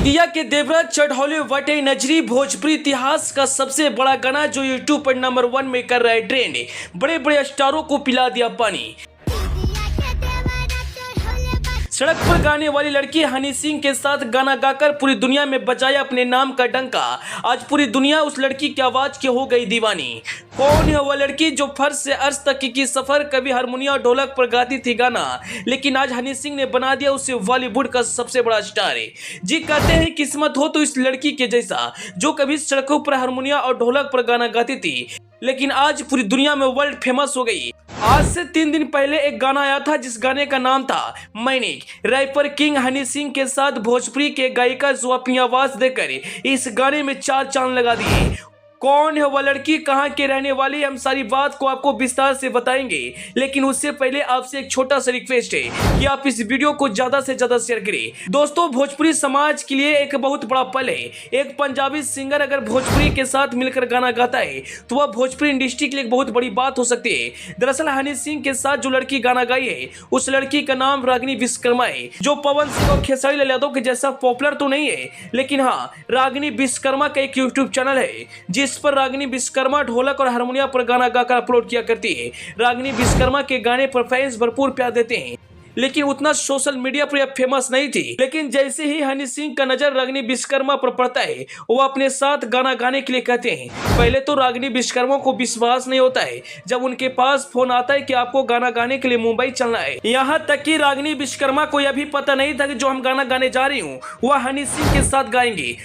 दिया के देवराज चढ़ौले वटे नजरी भोजपुरी इतिहास का सबसे बड़ा गाना जो यूट्यूब पर नंबर 1 में कर रहा है ट्रेंड। बड़े बड़े स्टारों को पिला दिया पानी। सड़क पर गाने वाली लड़की हनी सिंह के साथ गाना गाकर पूरी दुनिया में बजाया अपने नाम का डंका। आज पूरी दुनिया उस लड़की की आवाज की हो गई दीवानी। कौन है वह लड़की जो फर्श से अर्श तक की सफर कभी हारमोनियम और ढोलक पर गाती थी गाना, लेकिन आज हनी सिंह ने बना दिया उसे बॉलीवुड का सबसे बड़ा स्टार। जी कहते हैं किस्मत हो तो इस लड़की के जैसा जो कभी सड़कों पर हारमोनियम और ढोलक पर गाना गाती थी, लेकिन आज पूरी दुनिया में वर्ल्ड फेमस हो गई। आज से 3 दिन पहले एक गाना आया था जिस गाने का नाम था मैंने। रैपर किंग हनी सिंह के साथ भोजपुरी के गायिका जो अपनी आवाज देकर इस गाने में 4 चांद लगा दिए। कौन है वह लड़की, कहां के रहने वाली, हम सारी बात को आपको विस्तार से बताएंगे। लेकिन उससे पहले आपसे एक छोटा सा रिक्वेस्ट है कि आप इस वीडियो को ज्यादा से ज्यादा शेयर करें। दोस्तों, भोजपुरी समाज के लिए एक बहुत बड़ा पल है। एक पंजाबी सिंगर अगर भोजपुरी के साथ मिलकर गाना गाता है तो वह भोजपुरी इंडस्ट्री के लिए एक बहुत बड़ी बात हो सकती है। दरअसल हनी सिंह के साथ जो लड़की गाना गाई है उस लड़की का नाम रागिनी विश्वकर्मा है, जो पवन सिंह और खेसारी लाल यादव के जैसा पॉपुलर तो नहीं है, लेकिन हाँ, रागिनी विश्वकर्मा का एक यूट्यूब चैनल है जिस पर रागिनी विश्वकर्मा ढोलक और हारमोनियम पर गाना गाकर अपलोड किया करती है। रागिनी विश्वकर्मा के गाने पर फैंस भरपूर प्यार देते हैं, लेकिन उतना सोशल मीडिया पर यह फेमस नहीं थी। लेकिन जैसे ही हनी सिंह का नजर रागिनी विश्वकर्मा पर पड़ता है वो अपने साथ गाना गाने के लिए कहते हैं। पहले तो रागिनी विश्वकर्मा को विश्वास नहीं होता है जब उनके पास फोन आता है कि आपको गाना गाने के लिए मुंबई चलना है। यहाँ तक कि रागिनी विश्वकर्मा को यह भी पता नहीं था कि जो हम गाना गाने जा रही हूँ वह हनी सिंह के साथ गाएंगे।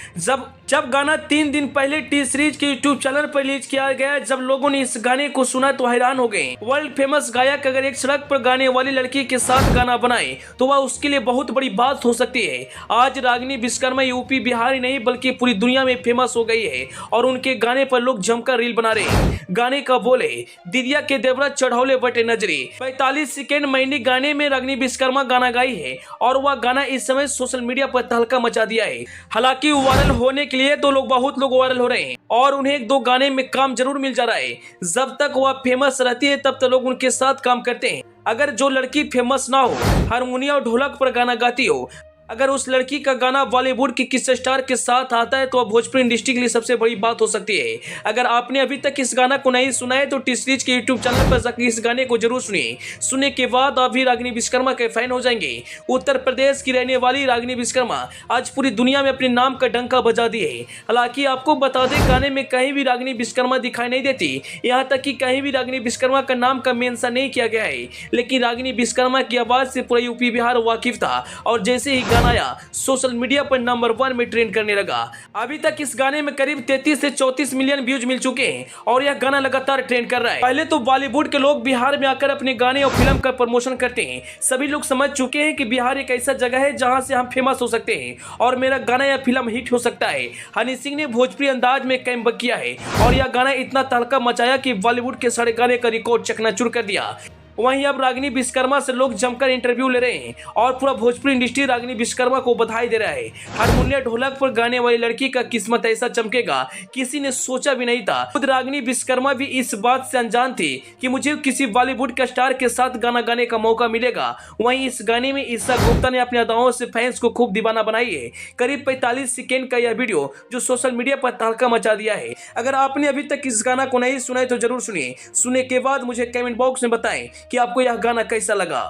जब गाना 3 दिन पहले टी सीरीज के यूट्यूब चैनल पर रिलीज किया गया, जब लोगों ने इस गाने को सुना तो हैरान हो गए। वर्ल्ड फेमस गायक अगर एक सड़क पर गाने वाली लड़की के साथ गाना बनाए तो वह उसके लिए बहुत बड़ी बात हो सकती है। आज रागिनी विश्वकर्मा यूपी बिहार ही नहीं बल्कि पूरी दुनिया में फेमस हो गई है और उनके गाने पर लोग जमकर रील बना रहे हैं। गाने का बोले दिदिया के देवराज चढ़ौले बटे नजरी। 45 सेकेंड मैंने गाने में रागिनी विश्वकर्मा गाना गाई है और वह गाना इस समय सोशल मीडिया पर तहलका मचा दिया है। हालांकि वायरल होने के लिए तो बहुत लोग वायरल हो रहे हैं और उन्हें 1-2 गाने में काम जरूर मिल जा रहा है। जब तक वह फेमस रहती है तब तक लोग उनके साथ काम करते हैं। अगर जो लड़की फेमस ना हो, हारमोनियम और ढोलक पर गाना गाती हो, अगर उस लड़की का गाना बॉलीवुड के किस स्टार के साथ आता है तो वह भोजपुरी इंडस्ट्री के लिए सबसे बड़ी बात हो सकती है। अगर आपने अभी तक इस गाना को नहीं सुना है तो टी सीरीज के यूट्यूब चैनल पर जाकर इस गाने को जरूर सुनिए। सुनने के बाद आप भी रागिनी विश्वकर्मा के फैन हो जाएंगे। उत्तर प्रदेश की रहने वाली रागिनी विश्वकर्मा आज पूरी दुनिया में अपने नाम का डंका बजा दिए है। हालांकि आपको बता दें गाने में कहीं भी रागिनी विश्वकर्मा दिखाई नहीं देती, यहाँ तक कि कहीं भी रागिनी विश्वकर्मा का नाम का मेंशन नहीं किया गया है। लेकिन रागिनी विश्वकर्मा की आवाज से पूरा यूपी बिहार वाकिफ था और जैसे ही आया सोशल मीडिया पर नंबर 1 में ट्रेंड करने लगा। अभी तक इस गाने में करीब 33 से 34 मिलियन व्यूज मिल चुके हैं और यह गाना लगातार ट्रेंड कर रहा है। पहले तो बॉलीवुड के लोग बिहार में आकर अपने गाने और फिल्म का प्रमोशन करते हैं। सभी लोग समझ चुके हैं कि बिहार एक ऐसा जगह है जहां से हम फेमस हो सकते हैं और मेरा गाना या फिल्म हिट हो सकता है। हनी सिंह ने भोजपुरी अंदाज में कैमबैक किया है और यह गाना इतना तहलका मचाया कि बॉलीवुड के सारे गाने का रिकॉर्ड चकनाचूर कर दिया। वहीं अब रागिनी विश्वकर्मा से लोग जमकर इंटरव्यू ले रहे हैं और पूरा भोजपुरी इंडस्ट्री रागिनी विश्वकर्मा को बधाई दे रहा है। हारमोनियम ढोलक पर गाने वाली लड़की का किस्मत ऐसा चमकेगा किसी ने सोचा भी नहीं था। खुद रागिनी विश्वकर्मा भी इस बात से अनजान थी कि मुझे किसी बॉलीवुड के स्टार के साथ गाना गाने का मौका मिलेगा। वहीं इस गाने में ईशा गुप्ता ने अपनी अदाओं से फैंस को खूब दीवाना बनाई है। करीब 45 सेकेंड का यह वीडियो जो सोशल मीडिया पर तहलका मचा दिया है। अगर आपने अभी तक इस गाना को नहीं सुना है तो जरूर सुनिए। सुनने के बाद मुझे कमेंट बॉक्स में बताएं कि आपको यह गाना कैसा लगा।